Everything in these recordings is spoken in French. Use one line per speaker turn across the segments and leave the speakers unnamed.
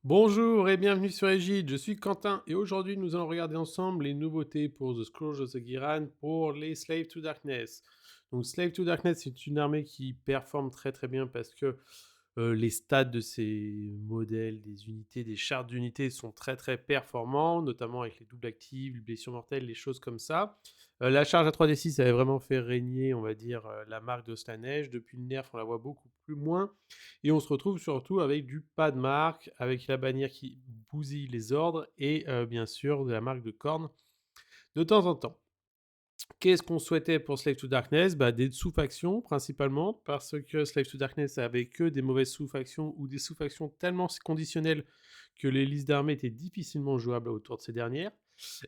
Bonjour et bienvenue sur Egide, je suis Quentin et aujourd'hui nous allons regarder ensemble les nouveautés pour The Scourge of the Giran pour les Slave to Darkness. Donc Slave to Darkness c'est une armée qui performe très très bien parce que les stats de ces modèles, des unités, des chartes d'unités sont très très performants, notamment avec les doubles actives, les blessures mortelles, les choses comme ça. La charge à 3d6 avait vraiment fait régner, on va dire, la marque de Slaneige. Depuis le nerf, on la voit beaucoup plus moins. Et on se retrouve surtout avec du pas de marque, avec la bannière qui bousille les ordres et bien sûr de la marque de corne de temps en temps. Qu'est-ce qu'on souhaitait pour Slave to Darkness? Des sous-factions principalement, parce que Slave to Darkness avait que des mauvaises sous-factions ou des sous-factions tellement conditionnelles que les listes d'armées étaient difficilement jouables autour de ces dernières.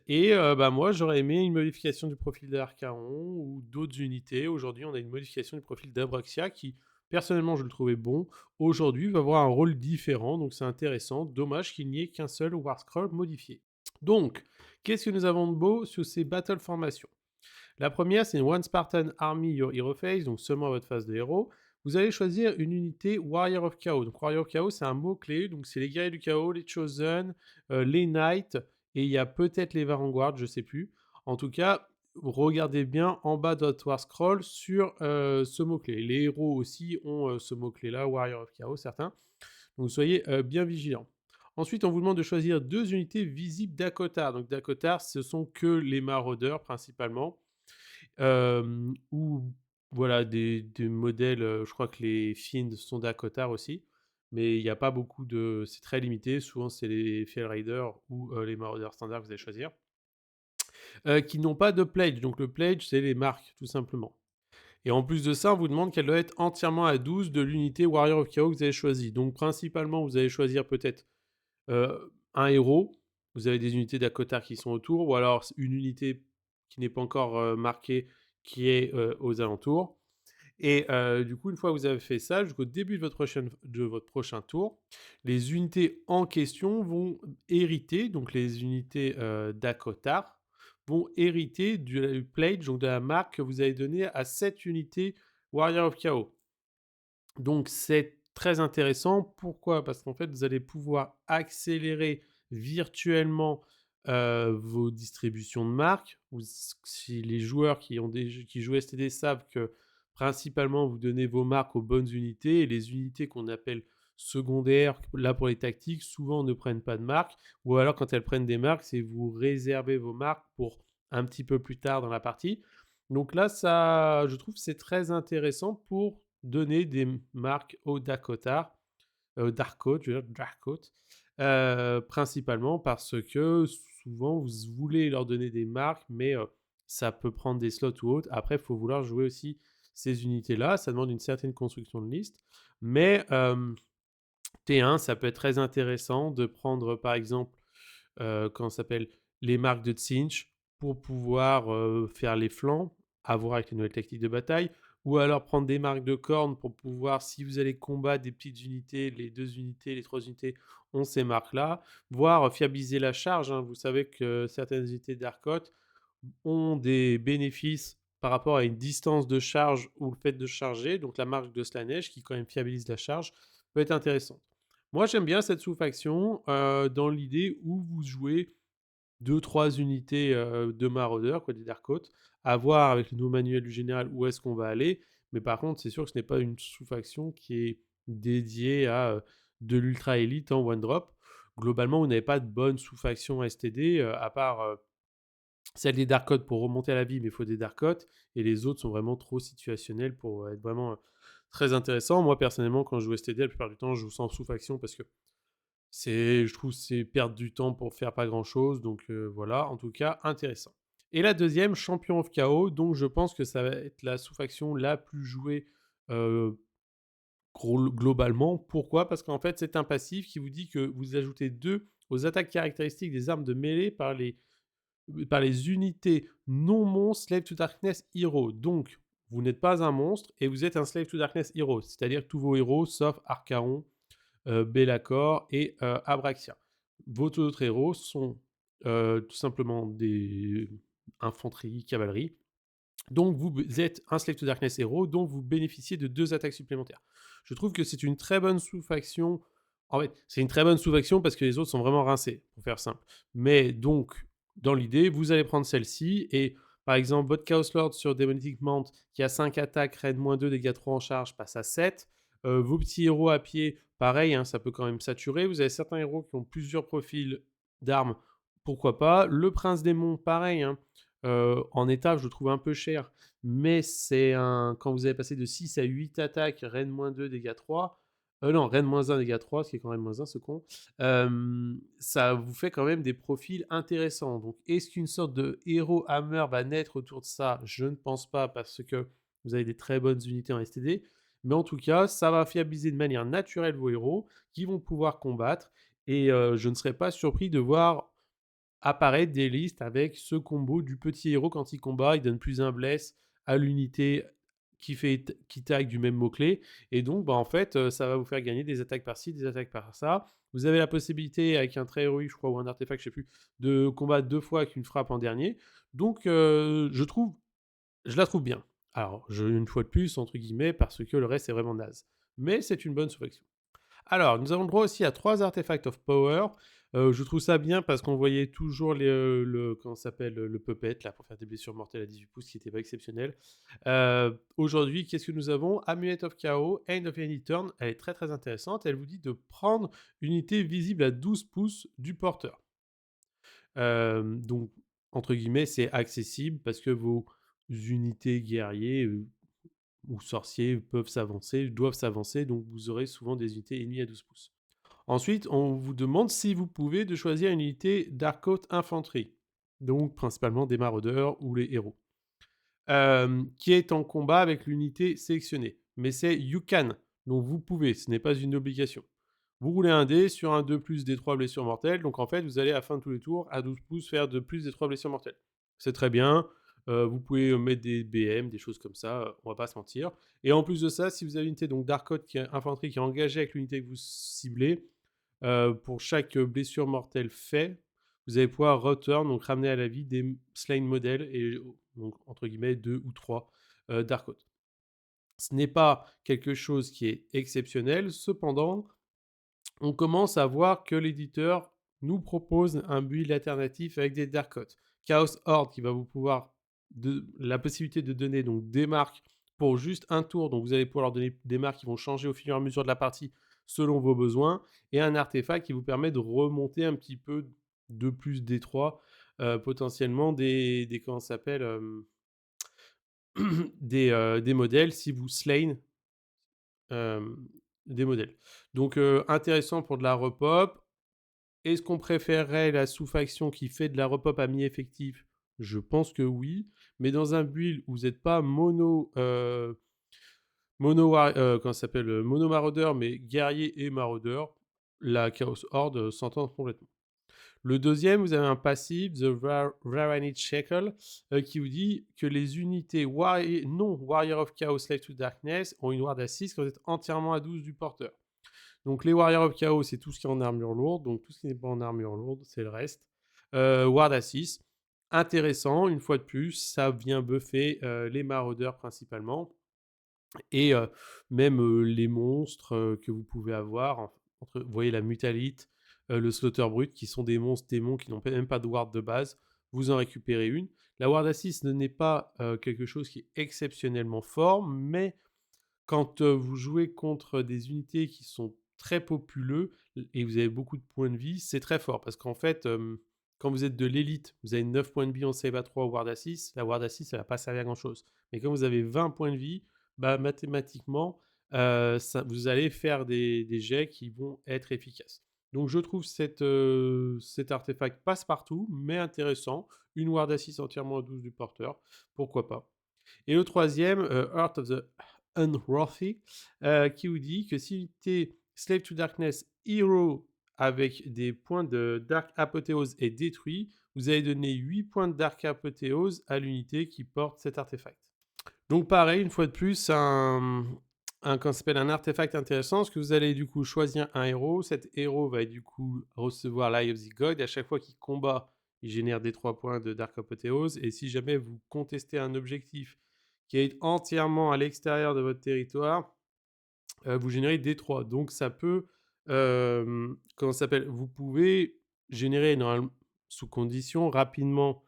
Et moi, j'aurais aimé une modification du profil d'Archaon ou d'autres unités. Aujourd'hui, on a une modification du profil d'Abraxia qui, personnellement, je le trouvais bon. Aujourd'hui, va avoir un rôle différent, donc c'est intéressant. Dommage qu'il n'y ait qu'un seul War Scroll modifié. Donc, qu'est-ce que nous avons de beau sur ces battle formations? La première, c'est One Spartan Army Your Hero Phase, donc seulement votre phase de héros. Vous allez choisir une unité Warrior of Chaos. Donc Warrior of Chaos, c'est un mot-clé. Donc c'est les guerriers du chaos, les Chosen, les Knights, et il y a peut-être les Vanguard, je ne sais plus. En tout cas, regardez bien en bas de votre War Scroll sur ce mot-clé. Les héros aussi ont ce mot-clé-là, Warrior of Chaos, certains. Donc soyez bien vigilants. Ensuite, on vous demande de choisir deux unités visibles d'Akotar. Donc d'Akotar, ce sont que les maraudeurs principalement. Ou voilà des modèles, je crois que les Finns sont d'Akotar aussi, mais il n'y a pas beaucoup de c'est très limité. Souvent, c'est les Fell Raiders ou les maraudeurs standards que vous allez choisir, qui n'ont pas de pledge. Donc le pledge, c'est les marques, tout simplement. Et en plus de ça, on vous demande qu'elle doit être entièrement à 12 de l'unité Warrior of Chaos que vous avez choisie. Donc principalement, vous allez choisir peut-être un héros. Vous avez des unités d'Akotar qui sont autour, ou alors une unité qui n'est pas encore marquée, qui est aux alentours. Et du coup, une fois que vous avez fait ça, jusqu'au début de votre prochain tour, les unités en question vont hériter, donc les unités d'Akotar, vont hériter du pledge, donc de la marque que vous avez donnée à cette unité Warrior of Chaos. Donc c'est très intéressant. Pourquoi? Parce qu'en fait, vous allez pouvoir accélérer virtuellement vos distributions de marques. Si les joueurs qui jouent STD savent que principalement vous donnez vos marques aux bonnes unités, et les unités qu'on appelle secondaires, là pour les tactiques, souvent ne prennent pas de marques, ou alors quand elles prennent des marques, c'est vous réservez vos marques pour un petit peu plus tard dans la partie. Donc là, ça, je trouve, c'est très intéressant pour donner des marques au Dakota, Darkcoat, je veux dire Darkcoat, principalement parce que souvent vous voulez leur donner des marques, mais ça peut prendre des slots ou autres. Après, il faut vouloir jouer aussi ces unités-là. Ça demande une certaine construction de liste, mais T1, ça peut être très intéressant de prendre par exemple, comment ça s'appelle, les marques de Tsinch pour pouvoir faire les flancs, à voir avec les nouvelles tactiques de bataille, ou alors prendre des marques de cornes pour pouvoir, si vous allez combattre des petites unités, les 2 unités, les 3 unités ont ces marques-là, voire fiabiliser la charge, hein. Vous savez que certaines unités d'Arcot ont des bénéfices par rapport à une distance de charge ou le fait de charger, donc la marque de Slaneige qui quand même fiabilise la charge peut être intéressante. Moi j'aime bien cette sous-faction dans l'idée où vous jouez deux trois unités de maraudeurs, quoi, des Darkcoats, à voir avec le nouveau manuel du général où est-ce qu'on va aller. Mais par contre, c'est sûr que ce n'est pas une sous-faction qui est dédiée à de l'ultra élite en one drop. Globalement, vous n'avez pas de bonne sous-faction STD, à part celle des Dark Codes pour remonter à la vie, mais il faut des Dark Codes. Et les autres sont vraiment trop situationnels pour être vraiment très intéressants. Moi, personnellement, quand je joue STD, la plupart du temps, je joue sans sous-faction parce que je trouve c'est perdre du temps pour faire pas grand-chose. Donc voilà, en tout cas, intéressant. Et la deuxième, Champion of Chaos. Donc je pense que ça va être la sous-faction la plus jouée euh, globalement. Pourquoi? Parce qu'en fait, c'est un passif qui vous dit que vous ajoutez 2 aux attaques caractéristiques des armes de mêlée par les unités non monstres Slave to Darkness Hero. Donc, vous n'êtes pas un monstre et vous êtes un Slave to Darkness Hero. C'est-à-dire que tous vos héros, sauf Archaon, Be'lakor et Abraxia. Vos autres héros sont tout simplement des infanterie, cavalerie. Donc vous êtes un Slave to Darkness héros, donc vous bénéficiez de 2 attaques supplémentaires. Je trouve que c'est une très bonne sous-faction En fait, c'est une très bonne sous-faction parce que les autres sont vraiment rincés, pour faire simple. Mais donc, dans l'idée, vous allez prendre celle-ci et par exemple, votre Chaos Lord sur Demonic Mount qui a 5 attaques, raid -2, dégâts 3 en charge, passe à 7. Vos petits héros à pied, pareil, hein, ça peut quand même saturer. Vous avez certains héros qui ont plusieurs profils d'armes, pourquoi pas. Le Prince Démon, pareil, hein, en état, je le trouve un peu cher, mais c'est un quand vous avez passé de 6 à 8 attaques, raid -2, dégâts 3, non, Rennes -1, dégâts 3, ce qui est quand même -1, ce con. Ça vous fait quand même des profils intéressants. Donc, est-ce qu'une sorte de héros hammer va naître autour de ça? Je ne pense pas parce que vous avez des très bonnes unités en STD. Mais en tout cas, ça va fiabiliser de manière naturelle vos héros qui vont pouvoir combattre. Et je ne serais pas surpris de voir apparaître des listes avec ce combo du petit héros quand il combat, il donne plus un bless à l'unité qui tag du même mot-clé. Et donc, bah, en fait, ça va vous faire gagner des attaques par-ci, des attaques par-ça. Vous avez la possibilité, avec un trait héroïque, je crois, ou un artefact, je sais plus, de combattre 2 fois avec une frappe en dernier. Donc, je la trouve bien. Alors, une fois de plus, entre guillemets, parce que le reste est vraiment naze. Mais c'est une bonne sous-faction. Alors, nous avons le droit aussi à 3 artefacts of power. Je trouve ça bien parce qu'on voyait toujours comment ça s'appelle, le puppet là, pour faire des blessures mortelles à 18 pouces, qui n'était pas exceptionnel. Aujourd'hui, qu'est-ce que nous avons? Amulet of Chaos, End of Any Turn. Elle est très très intéressante. Elle vous dit de prendre une unité visible à 12 pouces du porteur. Donc, entre guillemets, c'est accessible parce que vos unités guerriers ou sorciers peuvent s'avancer, doivent s'avancer, donc vous aurez souvent des unités ennemies à 12 pouces. Ensuite, on vous demande si vous pouvez de choisir une unité Dark Infanterie, donc principalement des maraudeurs ou les héros, qui est en combat avec l'unité sélectionnée. Mais c'est you can, donc vous pouvez, ce n'est pas une obligation. Vous roulez un dé sur un 2 plus des 3 blessures mortelles, donc en fait vous allez à la fin de tous les tours à 12 pouces faire 2 plus des 3 blessures mortelles. C'est très bien, vous pouvez mettre des BM, des choses comme ça, on va pas se mentir. Et en plus de ça, si vous avez une unité donc Dark Infanterie qui est engagée avec l'unité que vous ciblez, pour chaque blessure mortelle fait, vous allez pouvoir return, donc ramener à la vie des slain modèles, et donc entre guillemets 2 ou 3 Dark Oath. Ce n'est pas quelque chose qui est exceptionnel, cependant, on commence à voir que l'éditeur nous propose un build alternatif avec des Dark Oath. Chaos Horde qui va vous pouvoir la possibilité de donner donc des marques pour juste un tour, donc vous allez pouvoir leur donner des marques qui vont changer au fur et à mesure de la partie selon vos besoins, et un artefact qui vous permet de remonter un petit peu de plus D3, potentiellement des comment ça s'appelle, des modèles si vous slain des modèles. Donc intéressant pour de la repop. Est-ce qu'on préférerait la sous-faction qui fait de la repop à mi-effectif? Je pense que oui, mais dans un build où vous n'êtes pas comment ça s'appelle, mono maraudeur, mais guerrier et maraudeur, la Chaos Horde s'entend complètement. Le deuxième, vous avez un passif, The Varanid Shackle, qui vous dit que les unités non Warrior of Chaos Slave to Darkness ont une ward à 6 quand vous êtes entièrement à 12 du porteur. Donc les Warriors of Chaos, c'est tout ce qui est en armure lourde, donc tout ce qui n'est pas en armure lourde, c'est le reste. Ward à 6, intéressant, une fois de plus, ça vient buffer les maraudeurs principalement, et même les monstres que vous pouvez avoir, vous voyez la Mutalite, le Slaughter Brute, qui sont des monstres démons qui n'ont même pas de ward de base, vous en récupérez une. La ward à 6 n'est pas quelque chose qui est exceptionnellement fort, mais quand vous jouez contre des unités qui sont très populeux et vous avez beaucoup de points de vie, c'est très fort parce qu'en fait, quand vous êtes de l'élite, vous avez 9 points de vie en save à 3 ou ward à 6, la ward à 6, ça va pas servir à grand chose. Mais quand vous avez 20 points de vie, bah, mathématiquement, vous allez faire des jets qui vont être efficaces. Donc je trouve cet artefact passe-partout, mais intéressant. Une ward à 6 entièrement à 12 du porteur, pourquoi pas. Et le troisième, Heart of the Unworthy, qui vous dit que si tu es Slave to Darkness Hero avec des points de Dark Apothéose est détruit, vous allez donner 8 points de Dark Apothéose à l'unité qui porte cet artefact. Donc pareil, une fois de plus, qu'on s'appelle un artefact intéressant, parce que vous allez du coup choisir un héros. Cet héros va du coup recevoir l'Eye of the God, et à chaque fois qu'il combat, il génère des 3 points de Dark Apothéose, et si jamais vous contestez un objectif qui est entièrement à l'extérieur de votre territoire, vous générez des 3. Donc ça peut comment ça s'appelle? Vous pouvez générer sous condition rapidement,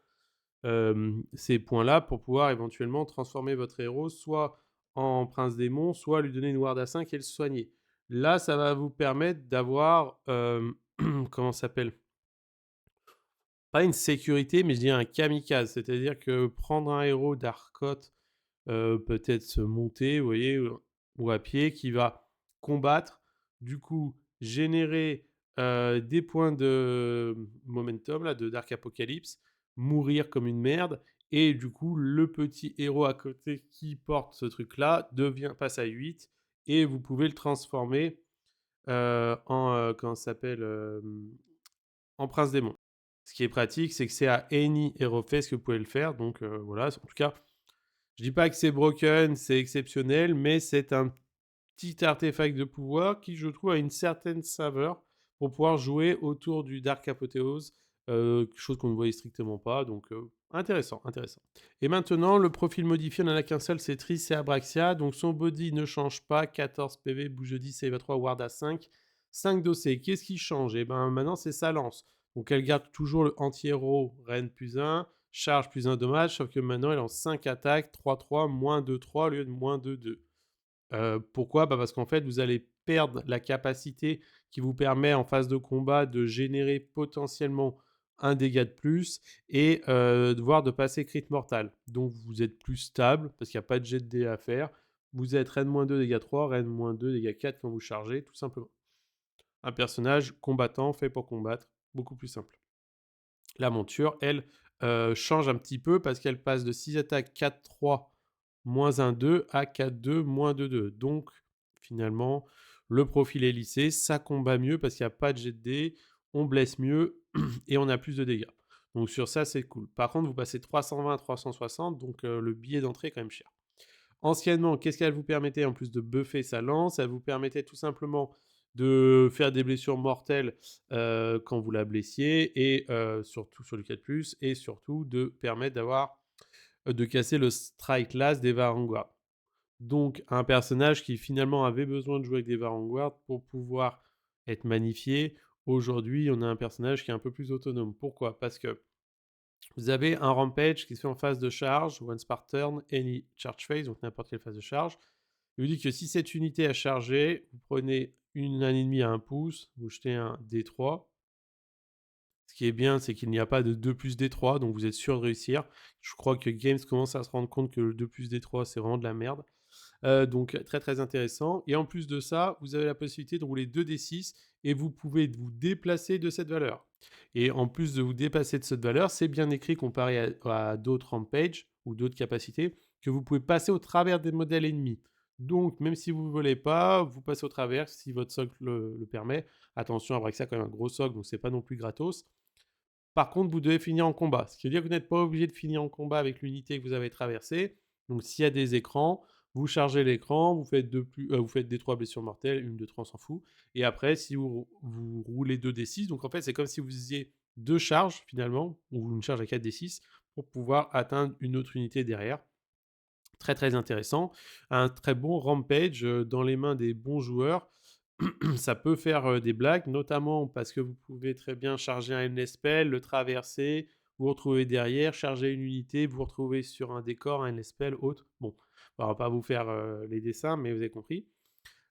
ces points-là pour pouvoir éventuellement transformer votre héros soit en prince démon, soit lui donner une ward à 5 et le soigner. Là, ça va vous permettre d'avoir, comment ça s'appelle? Pas une sécurité, mais je dirais un kamikaze. C'est-à-dire que prendre un héros d'Arcot, peut-être se monter, vous voyez, ou à pied, qui va combattre, du coup générer, des points de momentum là, de Dark Apocalypse, mourir comme une merde et du coup le petit héros à côté qui porte ce truc-là passe à 8 et vous pouvez le transformer, en, comment ça s'appelle? En prince démon. Ce qui est pratique, c'est que c'est à Any Hero Face que vous pouvez le faire donc voilà, en tout cas je dis pas que c'est broken, c'est exceptionnel, mais c'est un petit artefact de pouvoir qui, je trouve, a une certaine saveur pour pouvoir jouer autour du Dark Apothéose, chose qu'on ne voyait strictement pas, donc intéressant, intéressant. Et maintenant, le profil modifié, on n'en a qu'un seul, c'est Triss et Abraxia, donc son body ne change pas, 14 PV, bouge de 10, save à 3, ward à 5, 5 dossés. Qu'est-ce qui change? Et ben maintenant, c'est sa lance. Donc elle garde toujours le anti-héros, Reine plus 1, charge plus 1 dommage, sauf que maintenant elle en 5 attaques, 3-3, moins 2-3 au lieu de moins 2-2. Pourquoi? Bah, parce qu'en fait, vous allez perdre la capacité qui vous permet en phase de combat de générer potentiellement un dégât de plus et voire de passer crit mortal. Donc vous êtes plus stable parce qu'il n'y a pas de jet de dés à faire. Vous êtes reine -2, dégâts 3, reine -2, dégâts 4 quand vous chargez, tout simplement. Un personnage combattant fait pour combattre, beaucoup plus simple. La monture, elle, change un petit peu parce qu'elle passe de 6 attaques 4-3 moins 1-2 à 4-2 moins 2-2. Donc, finalement, le profil est lissé, ça combat mieux parce qu'il n'y a pas de jet de dés, on blesse mieux et on a plus de dégâts. Donc sur ça, c'est cool. Par contre, vous passez 320 à 360, donc le billet d'entrée est quand même cher. Anciennement, qu'est-ce qu'elle vous permettait en plus de buffer sa lance? Elle vous permettait tout simplement de faire des blessures mortelles quand vous la blessiez et surtout sur le 4+, et surtout de permettre de casser le strike last des Varangua. Donc un personnage qui finalement avait besoin de jouer avec des Varangua pour pouvoir être magnifié. Aujourd'hui, on a un personnage qui est un peu plus autonome. Pourquoi? Parce que vous avez un rampage qui se fait en phase de charge, once par turn, any charge phase, donc n'importe quelle phase de charge. Il vous dit que si cette unité a chargé, vous prenez un ennemi à 1 pouce, vous jetez un D3. Ce qui est bien, c'est qu'il n'y a pas de 2 plus D3, donc vous êtes sûr de réussir. Je crois que Games commence à se rendre compte que le 2 plus D3, c'est vraiment de la merde. Donc très très intéressant. Et en plus de ça, vous avez la possibilité de rouler 2d6 et vous pouvez vous déplacer de cette valeur. Et en plus de vous déplacer de cette valeur, c'est bien écrit comparé à d'autres rampages ou d'autres capacités que vous pouvez passer au travers des modèles ennemis. Donc même si vous ne volez pas, vous passez au travers si votre socle le permet. Attention, Abraxia a quand même un gros socle, donc c'est pas non plus gratos. Par contre, vous devez finir en combat. Ce qui veut dire que vous n'êtes pas obligé de finir en combat avec l'unité que vous avez traversée. Donc s'il y a des écrans, vous chargez l'écran, vous faites des 3 blessures mortelles, une, 2, 3, on s'en fout. Et après, si vous roulez 2d6, donc en fait, c'est comme si vous faisiez 2 charges finalement, ou une charge à 4d6, pour pouvoir atteindre une autre unité derrière. Très très intéressant. Un très bon rampage dans les mains des bons joueurs. Ça peut faire des blagues, notamment parce que vous pouvez très bien charger un endless spell, le traverser, vous retrouver derrière, charger une unité, vous retrouver sur un décor, un endless spell, autre. Bon, on va pas vous faire les dessins, mais vous avez compris.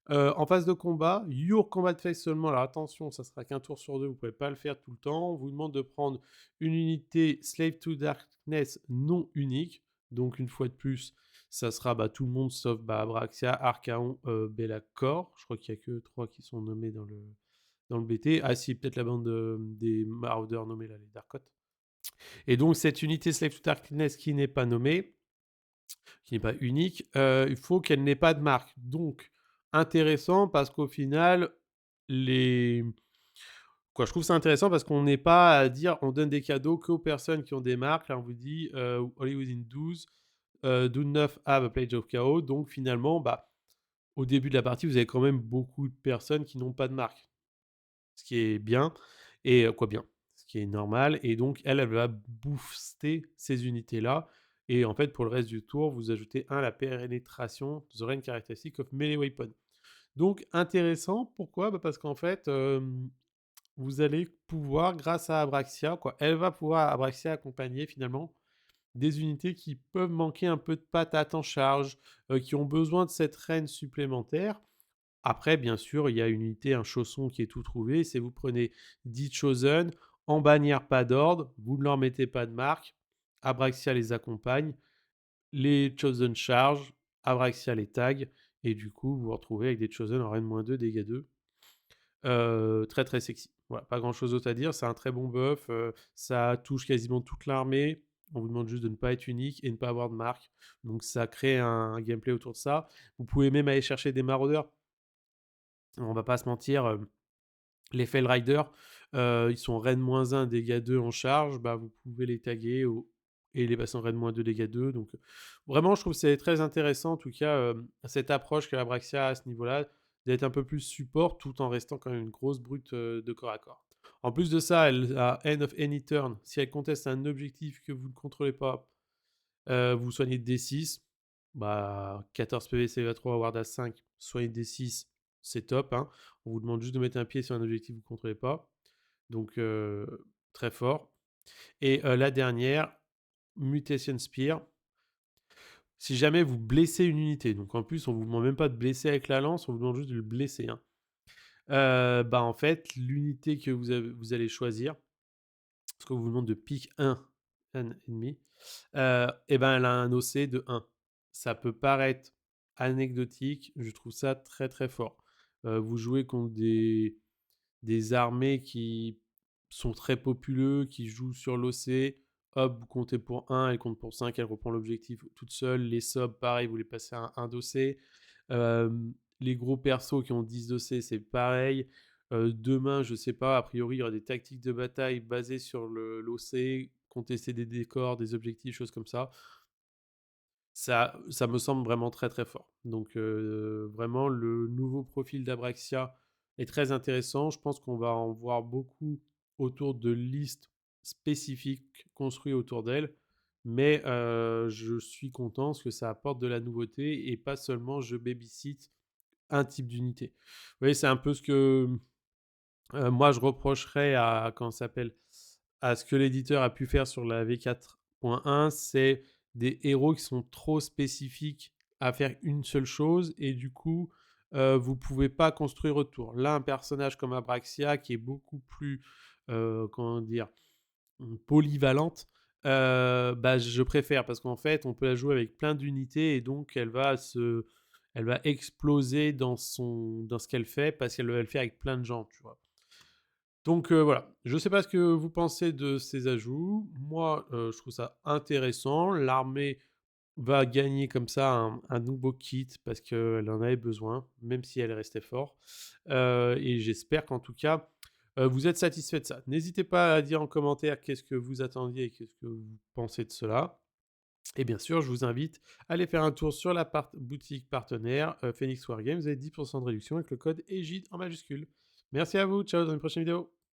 En phase de combat, your combat phase seulement. Alors attention, ça sera qu'un tour sur deux, vous ne pouvez pas le faire tout le temps. On vous demande de prendre une unité Slave to Darkness non unique. Donc une fois de plus, ça sera tout le monde sauf Abraxia, Archaon, Bellacore. Je crois qu'il n'y a que 3 qui sont nommés dans le BT. Ah si, peut-être la bande des Marauders nommés là, les Darkot. Et donc cette unité Slave to Darkness qui n'est pas nommée, qui n'est pas unique, il faut qu'elle n'ait pas de marque. Donc intéressant parce qu'au final, je trouve ça intéressant parce qu'on n'est pas à dire on donne des cadeaux qu'aux personnes qui ont des marques. Là, on vous dit Only within 12, do 9 have a Pledge of Chaos. Donc finalement, au début de la partie, vous avez quand même beaucoup de personnes qui n'ont pas de marque. Ce qui est bien. Et quoi bien? Ce qui est normal. Et donc, elle va booster ces unités-là. Et en fait, pour le reste du tour, vous ajoutez 1 la pénétration, the range characteristic of melee weapon. Donc intéressant, pourquoi? Bah, parce qu'en fait, vous allez pouvoir grâce à Abraxia, quoi, elle va pouvoir Abraxia accompagner finalement des unités qui peuvent manquer un peu de patates en charge, qui ont besoin de cette reine supplémentaire. Après, bien sûr, il y a une unité, un chausson qui est tout trouvé, c'est vous prenez 10 Chosen, en bannière pas d'ordre, vous ne leur mettez pas de marque, Abraxia les accompagne, les Chosen charge, Abraxia les tag, et du coup, vous vous retrouvez avec des Chosen en reine-2, dégâts 2. Très, très sexy. Voilà, pas grand-chose d'autre à dire, c'est un très bon buff, ça touche quasiment toute l'armée. On vous demande juste de ne pas être unique et ne pas avoir de marque. Donc ça crée un gameplay autour de ça. Vous pouvez même aller chercher des maraudeurs. On va pas se mentir, les Fell Riders, ils sont Ren-1, dégâts 2 en charge, bah, vous pouvez les taguer et les passer en Ren-2, dégâts 2. Donc, vraiment, je trouve que c'est très intéressant, en tout cas, cette approche qu'a Abraxia à ce niveau-là, d'être un peu plus support tout en restant quand même une grosse brute de corps à corps. En plus de ça, elle a End of Any Turn. Si elle conteste un objectif que vous ne contrôlez pas, vous soignez de D6. Bah, 14 PV, CEA3, Ward à 5, soignez de D6, c'est top, hein. On vous demande juste de mettre un pied sur un objectif que vous ne contrôlez pas. Donc, très fort. Et la dernière, Mutation Spear. Si jamais vous blessez une unité, donc en plus, on ne vous demande même pas de blesser avec la lance, on vous demande juste de le blesser, hein. Bah, en fait, l'unité que vous allez choisir, parce qu'on vous demande de pick un ennemi, et ben, elle a un OC de 1. Ça peut paraître anecdotique, je trouve ça très très fort. Vous jouez contre des armées qui sont très populeux, qui jouent sur l'OC. Hop, vous comptez pour 1, elle compte pour 5, elle reprend l'objectif toute seule. Les subs, pareil, vous les passez à 1 d'OC. Les gros persos qui ont 10 d'OC, c'est pareil. Demain, je sais pas, a priori, il y aura des tactiques de bataille basées sur l'OC, contester des décors, des objectifs, choses comme ça. Ça me semble vraiment très très fort. Donc vraiment, le nouveau profil d'Abraxia est très intéressant. Je pense qu'on va en voir beaucoup autour de listes spécifiques construites autour d'elle. Mais je suis content parce que ça apporte de la nouveauté et pas seulement je babysit un type d'unité. Vous voyez, c'est un peu ce que moi je reprocherais à, comment ça s'appelle, à ce que l'éditeur a pu faire sur la V4.1, c'est des héros qui sont trop spécifiques à faire une seule chose et du coup, vous pouvez pas construire autour. Là, un personnage comme Abraxia qui est beaucoup plus, comment dire, polyvalente, bah, je préfère parce qu'en fait, on peut la jouer avec plein d'unités et donc elle va exploser dans ce qu'elle fait parce qu'elle va le faire avec plein de gens, tu vois. Donc voilà, je ne sais pas ce que vous pensez de ces ajouts. Moi, je trouve ça intéressant. L'armée va gagner comme ça un nouveau kit parce qu'elle en avait besoin, même si elle restait fort. Et j'espère qu'en tout cas, vous êtes satisfait de ça. N'hésitez pas à dire en commentaire qu'est-ce que vous attendiez et qu'est-ce que vous pensez de cela. Et bien sûr, je vous invite à aller faire un tour sur la boutique partenaire Phoenix Wargames. Vous avez 10% de réduction avec le code EGID en majuscule. Merci à vous, ciao dans une prochaine vidéo.